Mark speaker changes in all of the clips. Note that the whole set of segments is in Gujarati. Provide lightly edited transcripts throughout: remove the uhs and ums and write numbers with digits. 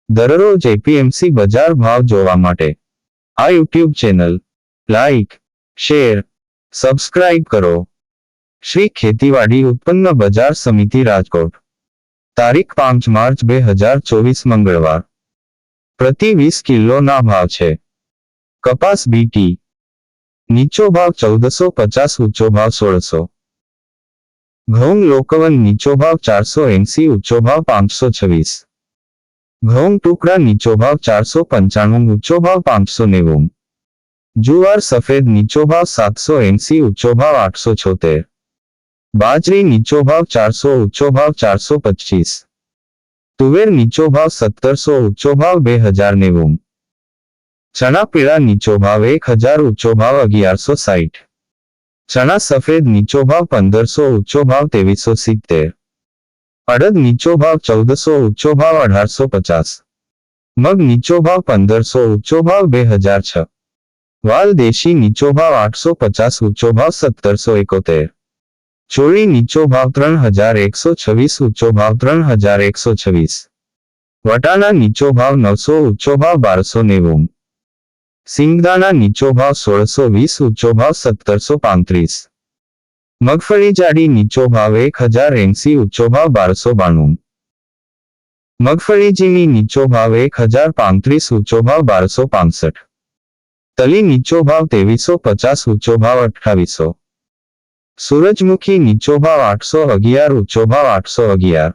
Speaker 1: દરરોજ એપીએમસી બજાર ભાવ જોવા માટે આ YouTube channel like, share, subscribe કરો. શ્રી ખેતીવાડી ઉત્પન્ન બજાર સમિતિ રાજકોટ. તારીખ 5 માર્ચ 2024 મંગળવાર. પ્રતિ 20 કિલોના ભાવ છે. કપાસ બીટી નીચો ભાવ 1450, ઊંચો ભાવ 1600. ઘઉં લોકવન નીચો ભાવ 480, ઊંચો ભાવ 526. ઘઉં ટુકડા નીચો ભાવ 495, ઊંચો ભાવ 590. જુવાર સફેદ નીચો ભાવ 780, ઊંચો ભાવ 876. બાજરી નીચો ભાવ 400, ઊંચો ભાવ 425. તુવેર નીચો ભાવ 1700, ઊંચો ભાવ 2090. ચણા પીળા નીચો ભાવ 1000, ઊંચો ભાવ 1160. ચણા સફેદ નીચો ભાવ 1500, ઊંચો ભાવ 2370. અડદ નીચો ભાવ 1400, ઊંચો ભાવ 1850. મગ નીચો ભાવ 1500, ઊંચો ભાવ 2006. વાલ દેશી નીચો ભાવ 850, ઊંચો ભાવ 1771. ચોળી નીચો ભાવ 3126, ઊંચો ભાવ 3126. વટાણા નીચો ભાવ 900, ઊંચો ભાવ 1290. સિંગદાણા નીચો ભાવ 1620, ઊંચો ભાવ 1735. મગફળી જાડી નીચો ભાવ 1080, ઊંચો ભાવ 1292. મગફળી ઝીણી નીચો ભાવ 1035, ઊંચો ભાવ 1265. તલી નીચો ભાવ 2350, ઊંચો ભાવ 2800. સૂરજમુખી નીચો ભાવ 811, ઊંચો ભાવ 811.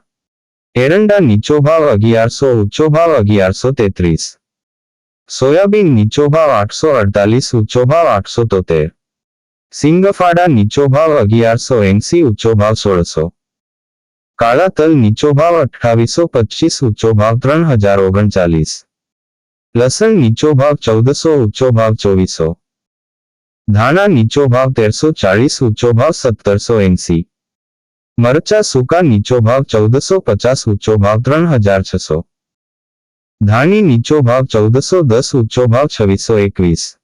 Speaker 1: એરંડા નીચો ભાવ 1100, ઊંચો ભાવ 1133. સોયાબીન નીચો ભાવ 848, ઊંચો ભાવ 873. સિંગફાડા નીચો ભાવ 1180, ઊંચો ભાવ 1600. કાળા તલ નીચો ભાવ 2825, ઊંચો ભાવ 3039. લસણ નીચો ભાવ 1400, ઊંચો ભાવ 2400. ધાણા નીચો ભાવ 1340, ઊંચો ભાવ 1780. મરચા સૂકા નીચો ભાવ 1450, ઊંચો ભાવ 3600. ધાણી નીચો ભાવ 1410, ઊંચો ભાવ 2621.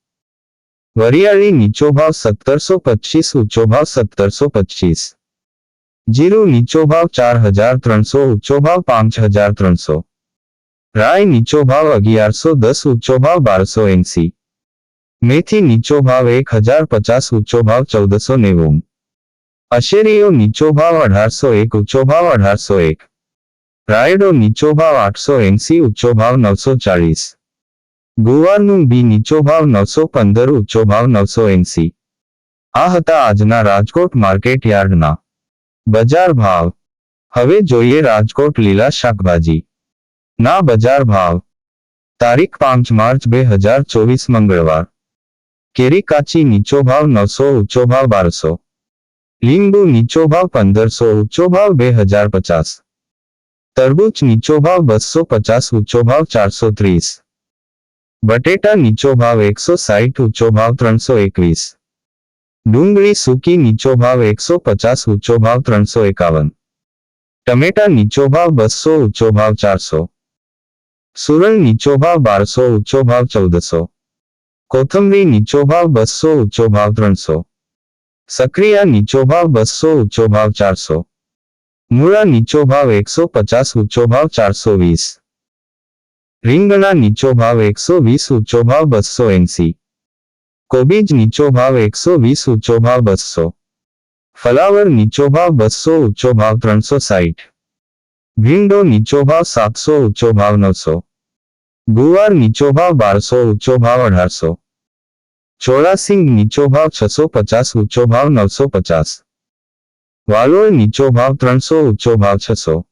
Speaker 1: વરિયાળી નીચો ભાવ 1725, ઊંચો ભાવ 1725. જીરું નીચો ભાવ 4300, ઊંચો ભાવ 5300. રાઈ નીચો ભાવ 1110, ઊંચો ભાવ 1280. મેથી નીચો ભાવ 1050, ઊંચો ભાવ 1490. અશેરીઓ નીચો ભાવ 1801, ઊંચો ભાવ 1801. રાયડો નીચો ભાવ 880, ઊંચો ભાવ 940. ગુવારનું બી નીચો ભાવ 915, ઊંચો ભાવ 980. આ હતા આજના રાજકોટ માર્કેટ યાર્ડના બજાર ભાવ. હવે જોઈએ રાજકોટ લીલા શાકભાજી ના બજાર ભાવ. તારીખ 5 માર્ચ 2024 મંગળવાર. કેરી કાચી નીચો ભાવ 900, ઊંચો ભાવ 1200. લીંબુ નીચો ભાવ 1500, ઊંચો ભાવ 2050. તરબૂચ નીચો ભાવ 250, ઊંચો ભાવ 430. બટેટા નીચો ભાવ 160, ઊંચો ભાવ 321. ડુંગળી સૂકી નીચો ભાવ 150, ઊંચો ભાવ 351. ટમેટા નીચો ભાવ 200, ઊંચો ભાવ 400. સુરણ નીચો ભાવ 1200, ઊંચો ભાવ 1400. કોથમરી નીચો ભાવ 200, ઊંચો ભાવ 300. સક્રિયા નીચો ભાવ 200, ઊંચો ભાવ 400. મૂળા નીચો ભાવ 150, ઊંચો ભાવ 420. રીંગણા નીચો ભાવ 120, ઊંચો ભાવ 280. કોબીજ નીચો ભાવ 120, ઊંચો ભાવ 200. ફલાવર નીચો ભાવ 200, ઊંચો ભાવ 360. ભીંડો નીચો ભાવ 700, ઊંચો ભાવ 900. ગુવાર નીચો ભાવ 1200, ઊંચો ભાવ 1800. ચોળાસિંગ નીચો ભાવ 650, ઊંચો ભાવ 950. વાલોળ નીચો ભાવ 300, ઊંચો ભાવ 600.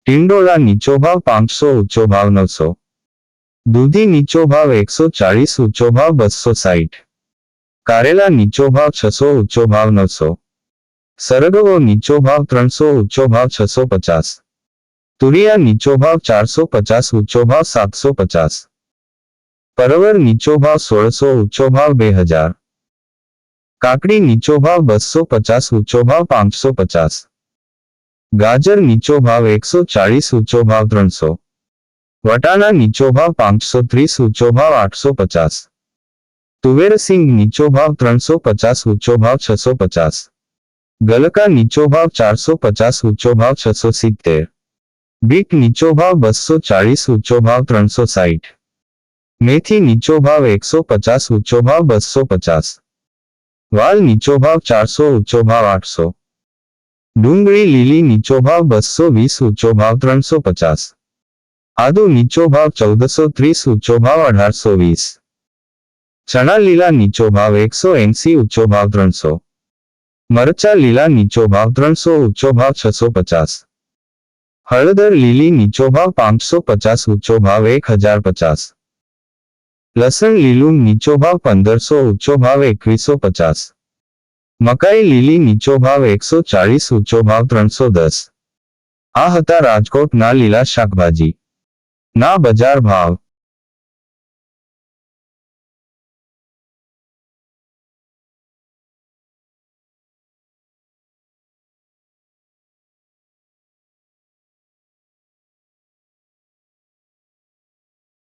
Speaker 1: ટિંડોળા નીચો ભાવ 500, ઊંચો ભાવ 900. દૂધી નીચો ભાવ 140, ઊંચો ભાવ 260. કારેલા નીચો ભાવ 600, ઊંચો ભાવ 900. સરગવો નીચો ભાવ 300, ઊંચો ભાવ 650. તુરિયા નીચો ભાવ 450, ઊંચો ભાવ 750. પરવર નીચો ભાવ 1600, ઊંચો ભાવ 2000. કાકડી નીચો ભાવ 250, ઊંચો ભાવ 550. ગાજર નીચો ભાવ 140, ઊંચો ભાવ 300. વટાણા નીચો ભાવ 530, ઊંચો ભાવ 850. તુવેર સિંગ નીચો ભાવ 350, ઊંચો ભાવ 650. ગલકા નીચો ભાવ 450, ઊંચો ભાવ 670. બીટ નીચો ભાવ 240, ઊંચો ભાવ 360. મેથી નીચો ભાવ 150, ઊંચો ભાવ 250. વાલ નીચો ભાવ 400, ઊંચો ભાવ 800. ડુંગળી લીલી નીચો ભાવ 220, ઊંચો ભાવ 350. આદુ નીચો ભાવ 1430, ઊંચો ભાવ 1820. ચણા લીલા નીચો ભાવ 180, ઊંચો ભાવ 300. મરચા લીલા નીચો ભાવ 300, ઊંચો ભાવ 650. હળદર લીલી નીચો ભાવ 550, ઊંચો ભાવ 1050. લસણ લીલું નીચો ભાવ 1500, ઊંચો ભાવ 2150. મકાઈ લીલી નીચો ભાવ 140, ઊંચો ભાવ 310. આ હતા રાજકોટના લીલા શાકભાજી ના બજાર ભાવ.